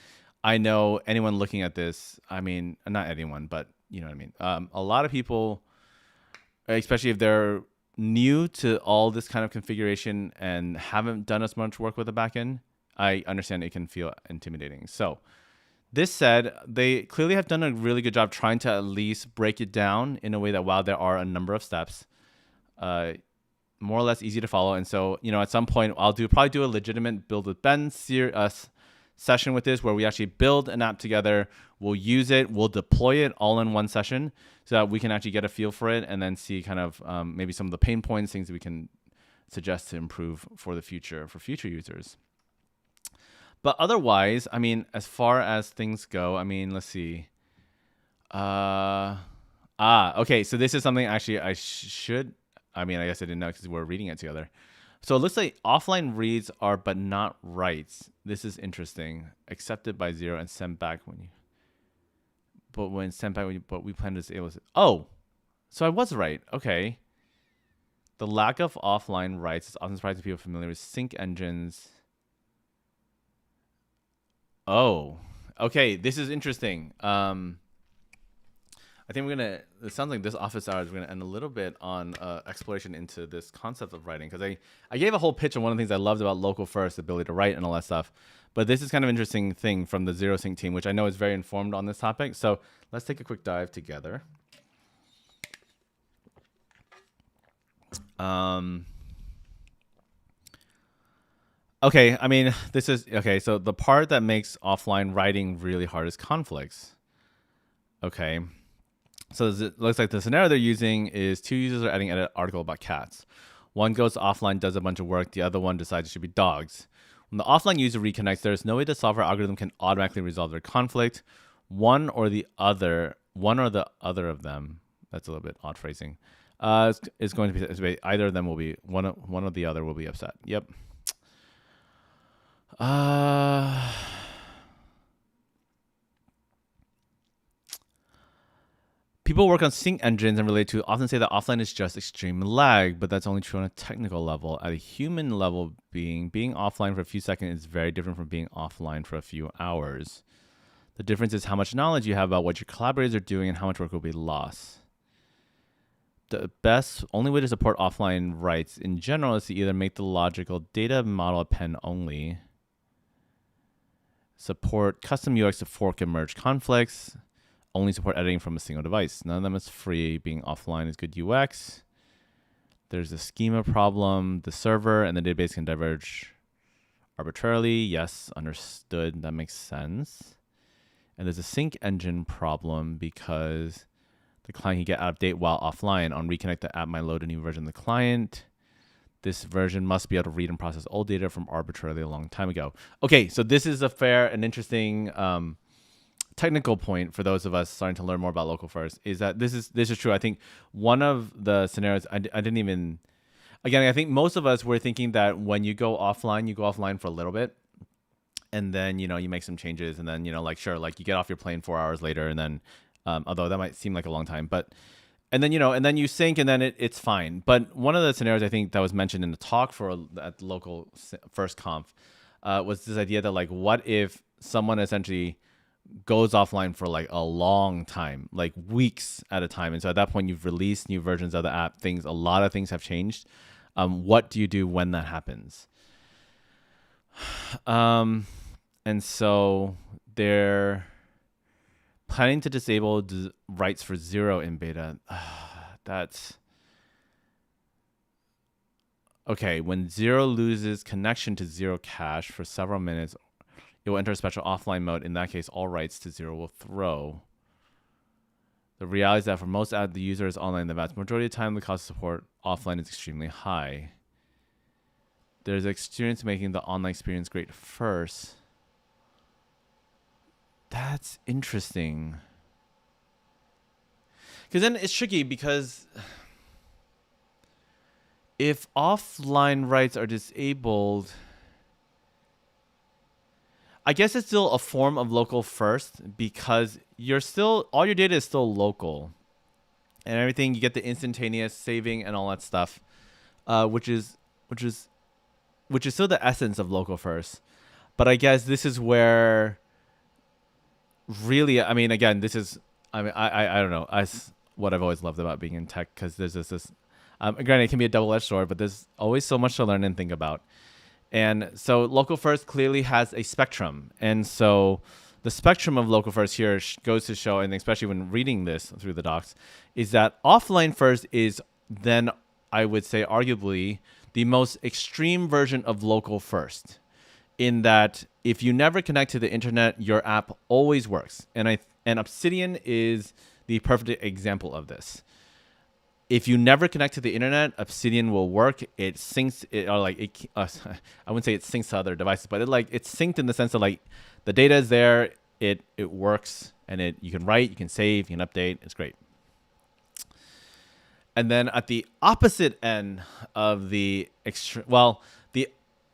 I know anyone looking at this, I mean, not anyone, but you know what I mean? A lot of people, especially if they're new to all this kind of configuration and haven't done as much work with the backend, I understand it can feel intimidating. So this said, they clearly have done a really good job trying to at least break it down in a way that, while there are a number of steps, more or less easy to follow. And so, at some point I'll probably do a legitimate build with Ben session with this, where we actually build an app together. We'll use it, we'll deploy it all in one session so that we can actually get a feel for it, and then see kind of maybe some of the pain points, things that we can suggest to improve for the future, for future users. But otherwise, I mean, as far as things go, I mean, let's see. Okay. So this is something actually I guess I didn't know because we're reading it together. So it looks like offline reads are but not writes. This is interesting. Accepted by 0 and sent back but we plan to disable it. Oh, so I was right. Okay. The lack of offline writes is often surprising to people familiar with sync engines. Oh, okay. This is interesting. I think it sounds like this office hours, we're going to end a little bit on exploration into this concept of writing. Because I gave a whole pitch on one of the things I loved about local first, the ability to write and all that stuff. But this is kind of an interesting thing from the Zero Sync team, which I know is very informed on this topic. So let's take a quick dive together. Okay, I mean, so the part that makes offline writing really hard is conflicts. Okay. So it looks like the scenario they're using is 2 users are adding an article about cats. One goes offline, does a bunch of work. The other one decides it should be dogs. When the offline user reconnects, there is no way the software algorithm can automatically resolve their conflict. One or the other of them, that's a little bit odd phrasing, It's going to be either of them will be one or the other will be upset. Yep. People work on sync engines and relate to often say that offline is just extreme lag, but that's only true on a technical level. At a human level, being offline for a few seconds is very different from being offline for a few hours. The difference is how much knowledge you have about what your collaborators are doing and how much work will be lost. The only way to support offline writes in general is to either make the logical data model append only, support custom UX to fork and merge conflicts, only support editing from a single device. None of them is free. Being offline is good UX. There's a schema problem. The server and the database can diverge arbitrarily. Yes, understood. That makes sense. And there's a sync engine problem because the client can get out of date while offline. On reconnect, the app might load a new version of the client. This version must be able to read and process old data from arbitrarily a long time ago. Okay, so this is a fair and interesting technical point for those of us starting to learn more about local first. Is that this is true. I think one of the scenarios I didn't even. Again, I think most of us were thinking that when you go offline for a little bit, and then you make some changes, and then sure, like you get off your plane 4 hours later, and then although that might seem like a long time, but. And then and then you sync, and then it's fine. But one of the scenarios I think that was mentioned in the talk at local first conf was this idea that like, what if someone essentially goes offline for like a long time, like weeks at a time, and so at that point you've released new versions of the app. A lot of things have changed. What do you do when that happens? And so they're planning to disable writes for 0 in beta. That's okay. When 0 loses connection to 0 cache for several minutes, it will enter a special offline mode. In that case, all writes to 0 will throw. The reality is that for most the user is online. The vast majority of the time, the cost of support offline is extremely high. There's experience making the online experience great first. That's interesting. Because then it's tricky because if offline writes are disabled, I guess it's still a form of local first because all your data is still local, and everything you get the instantaneous saving and all that stuff, which is still the essence of local first. But I guess this is where. Really, I mean, again, I don't know. What I've always loved about being in tech, because there's this granted, it can be a double-edged sword, but there's always so much to learn and think about. And so local first clearly has a spectrum. And so the spectrum of local first here goes to show, and especially when reading this through the docs, is that offline first is then, I would say, arguably the most extreme version of local first. In that if you never connect to the internet, your app always works. And Obsidian is the perfect example of this. If you never connect to the internet, Obsidian will work. It syncs I wouldn't say it syncs to other devices, but it's synced in the sense that like the data is there, it works, and you can write, you can save, you can update. It's great. And then at the opposite end of the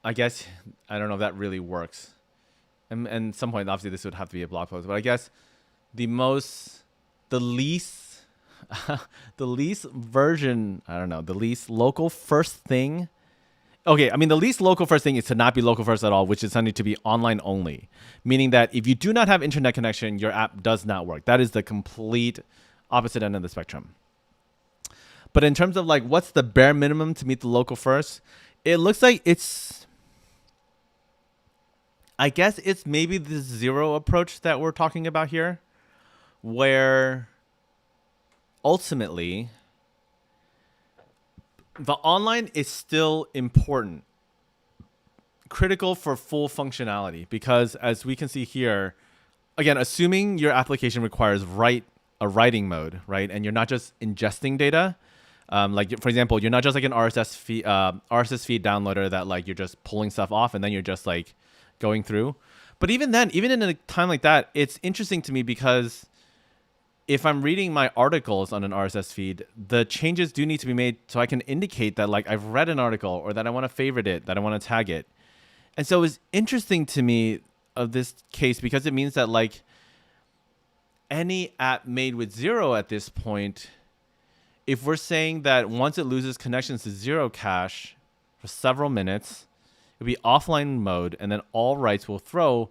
I guess, I don't know if that really works. And at some point, obviously, this would have to be a blog post. But I guess the least version, I don't know, the least local first thing. Okay, I mean, the least local first thing is to not be local first at all, which is something to be online only. Meaning that if you do not have internet connection, your app does not work. That is the complete opposite end of the spectrum. But in terms of like, what's the bare minimum to meet the local first? It looks like I guess it's maybe the 0 approach that we're talking about here, where ultimately the online is still important, critical for full functionality, because as we can see here, again, assuming your application requires a writing mode, right? And you're not just ingesting data. Like, for example, you're not just like an RSS feed downloader that like you're just pulling stuff off and then you're just like going through. But even then, even in a time like that, it's interesting to me because if I'm reading my articles on an RSS feed, the changes do need to be made so I can indicate that like I've read an article or that I want to favorite it, that I want to tag it. And so it's interesting to me of this case because it means that like any app made with Zero at this point, if we're saying that once it loses connections to Zero Cash for several minutes, it'll be offline mode and then all rights will throw.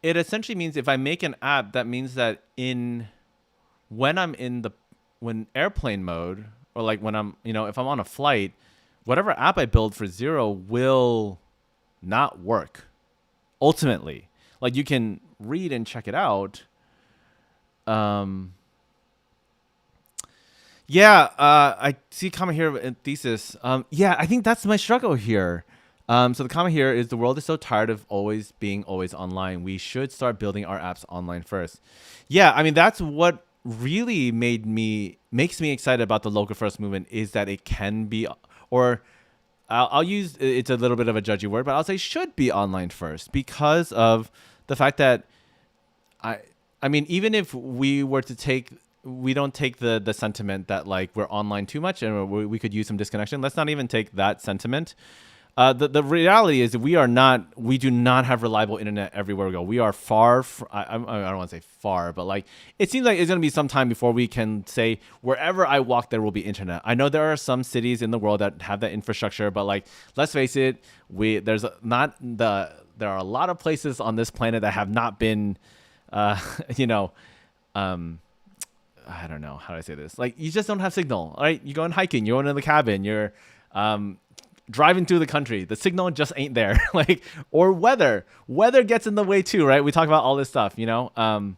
It essentially means if I make an app, that means that when I'm in when airplane mode, or like when I'm, if I'm on a flight, whatever app I build for Zero will not work. Ultimately, like you can read and check it out. I see a comment here in thesis. I think that's my struggle here. So the comment here is the world is so tired of always being always online. We should start building our apps online first. Yeah, I mean, that's what really makes me excited about the local first movement is that it can be, or I'll use, it's a little bit of a judgy word, but I'll say should be online first because of the fact that I mean, even if we were to we don't take the sentiment that like we're online too much and we could use some disconnection. Let's not even take that sentiment. The reality is that we do not have reliable internet everywhere we go. We are far I don't want to say far, but like it seems like it's going to be some time before we can say wherever I walk there will be internet. I know there are some cities in the world that have that infrastructure, but like let's face it, there are a lot of places on this planet that have not been I don't know how do I say this. Like you just don't have signal, all right? You go hiking, you're going to the cabin, you're driving through the country, the signal just ain't there. Like, or weather gets in the way too, right? We talk about all this stuff, that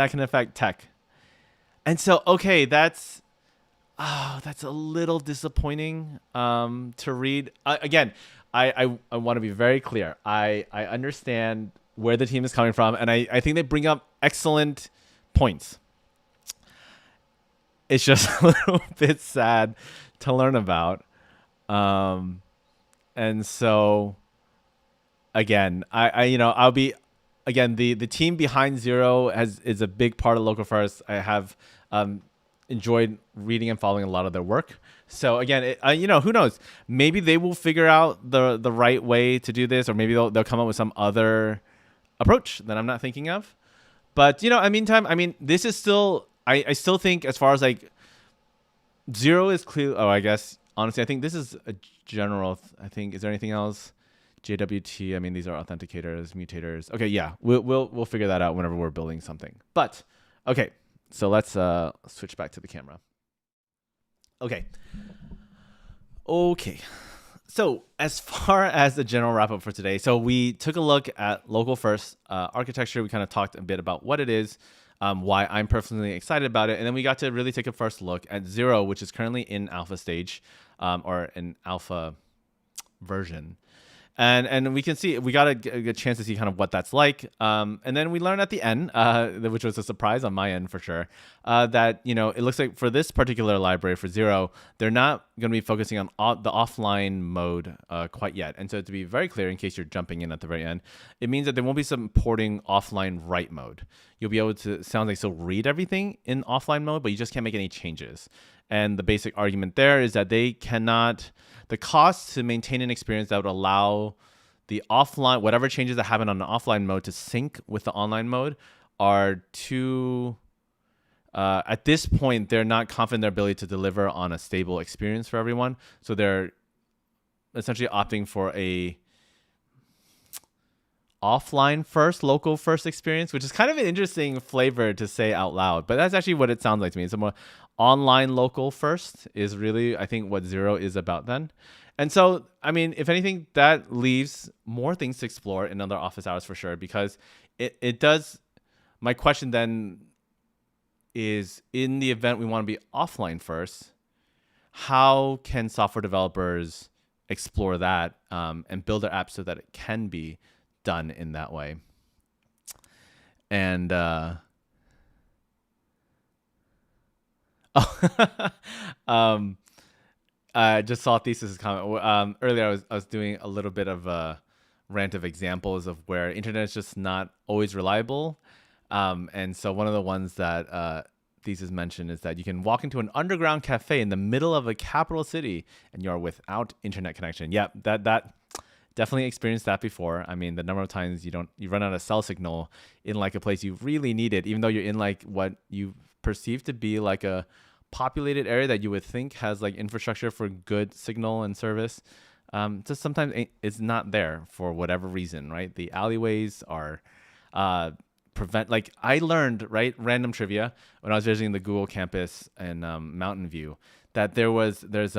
can affect tech. And so, okay, that's a little disappointing to read. Again, I want to be very clear. I understand where the team is coming from, and I think they bring up excellent points. It's just a little bit sad to learn about. And so again, I'll be, again, the team behind Zero is a big part of Local First. I have, enjoyed reading and following a lot of their work. So again, who knows, maybe they will figure out the right way to do this, or maybe they'll come up with some other approach that I'm not thinking of. But, meantime, I mean, this is still, I still think as far as like Zero is clear. Oh, I guess, honestly, I think this is a general. I think, is there anything else? JWT. I mean, these are authenticators, mutators. Okay, yeah, we'll figure that out whenever we're building something. But okay, so let's switch back to the camera. Okay. So as far as the general wrap up for today, so we took a look at local first architecture. We kind of talked a bit about what it is. Why I'm personally excited about it. And then we got to really take a first look at Zero, which is currently in alpha stage, or an alpha version. And we can see, we got a good chance to see kind of what that's like. And then we learned at the end, which was a surprise on my end for sure, that, it looks like for this particular library for Zero, they're not going to be focusing on the offline mode quite yet. And so to be very clear, in case you're jumping in at the very end, it means that there won't be supporting offline write mode. You'll be able to, sounds like, still read everything in offline mode, but you just can't make any changes. And the basic argument there is that they cannot, the cost to maintain an experience that would allow the offline, whatever changes that happen on the offline mode to sync with the online mode are too, at this point, they're not confident in their ability to deliver on a stable experience for everyone. So they're essentially opting for a offline first, local first experience, which is kind of an interesting flavor to say out loud, but that's actually what it sounds like to me. It's more online local first is really, I think, what Zero is about then. And so, I mean, if anything, that leaves more things to explore in other office hours for sure, because it does. My question then is, in the event we want to be offline first, how can software developers explore that and build their app so that it can be done in that way? And I just saw Thesis' comment. Earlier, I was doing a little bit of a rant of examples of where internet is just not always reliable. And so one of the ones that thesis mentioned is that you can walk into an underground cafe in the middle of a capital city and you are without internet connection. Yep, that definitely experienced that before. I mean, the number of times you run out of cell signal in like a place you really need it, even though you're in like what you perceive to be like a populated area that you would think has like infrastructure for good signal and service. Just sometimes it's not there for whatever reason, right? The alleyways are prevent, like I learned, right, random trivia when I was visiting the Google campus in Mountain View, that there's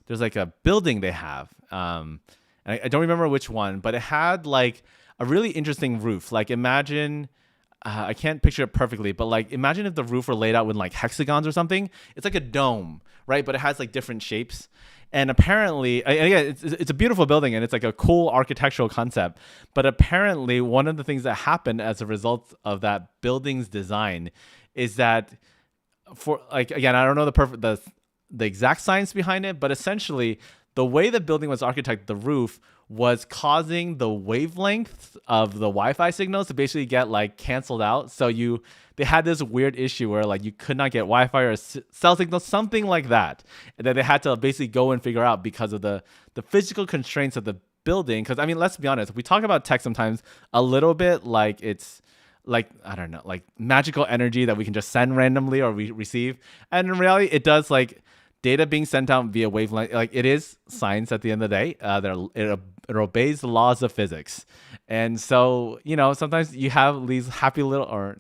like a building they have, and I don't remember which one, but it had like a really interesting roof. Like imagine, I can't picture it perfectly, but like imagine if the roof were laid out with like hexagons or something. It's like a dome, right? But it has like different shapes. And apparently, again, it's a beautiful building and it's like a cool architectural concept. But apparently, one of the things that happened as a result of that building's design is that, for like, again, I don't know the exact science behind it, but essentially the way the building was architected, the roof was causing the wavelength of the Wi-Fi signals to basically get like canceled out. So they had this weird issue where like you could not get Wi-Fi or cell signals, something like that, and that they had to basically go and figure out because of the physical constraints of the building. Because I mean, let's be honest, we talk about tech sometimes a little bit like it's like, I don't know, like magical energy that we can just send randomly or we receive, and in reality, it does like data being sent out via wavelength. Like it is science at the end of the day. It obeys the laws of physics, and so sometimes you have these happy little or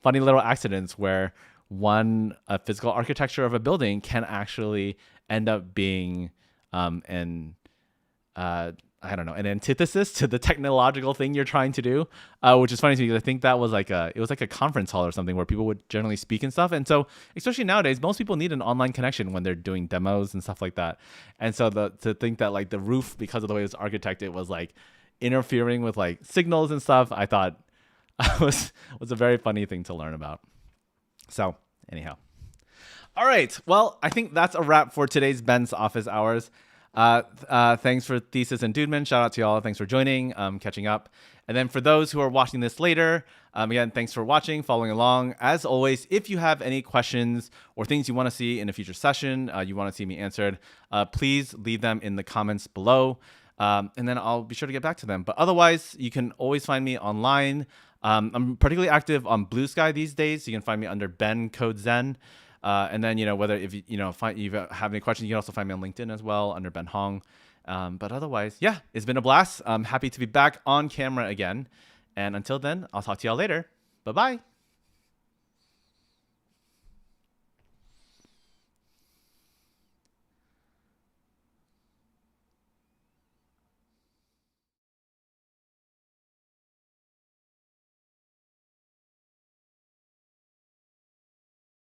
funny little accidents where a physical architecture of a building can actually end up being I don't know, an antithesis to the technological thing you're trying to do, which is funny to me because I think that was like it was like a conference hall or something where people would generally speak and stuff. And so, especially nowadays, most people need an online connection when they're doing demos and stuff like that. And so to think that like the roof, because of the way it was architected, was like interfering with like signals and stuff, I thought was a very funny thing to learn about. So anyhow, all right. Well, I think that's a wrap for today's Ben's Office Hours. Thanks for Thesis and Dudeman. Shout out to y'all. Thanks for joining, catching up. And then for those who are watching this later, again, thanks for watching, following along. As always, if you have any questions or things you want to see in a future session, you want to see me answered, please leave them in the comments below. And then I'll be sure to get back to them. But otherwise, you can always find me online. I'm particularly active on Blue Sky these days. You can find me under Ben Code Zen. And then, whether if you have any questions, you can also find me on LinkedIn as well under Ben Hong. But otherwise, yeah, it's been a blast. I'm happy to be back on camera again. And until then, I'll talk to y'all later. Bye-bye.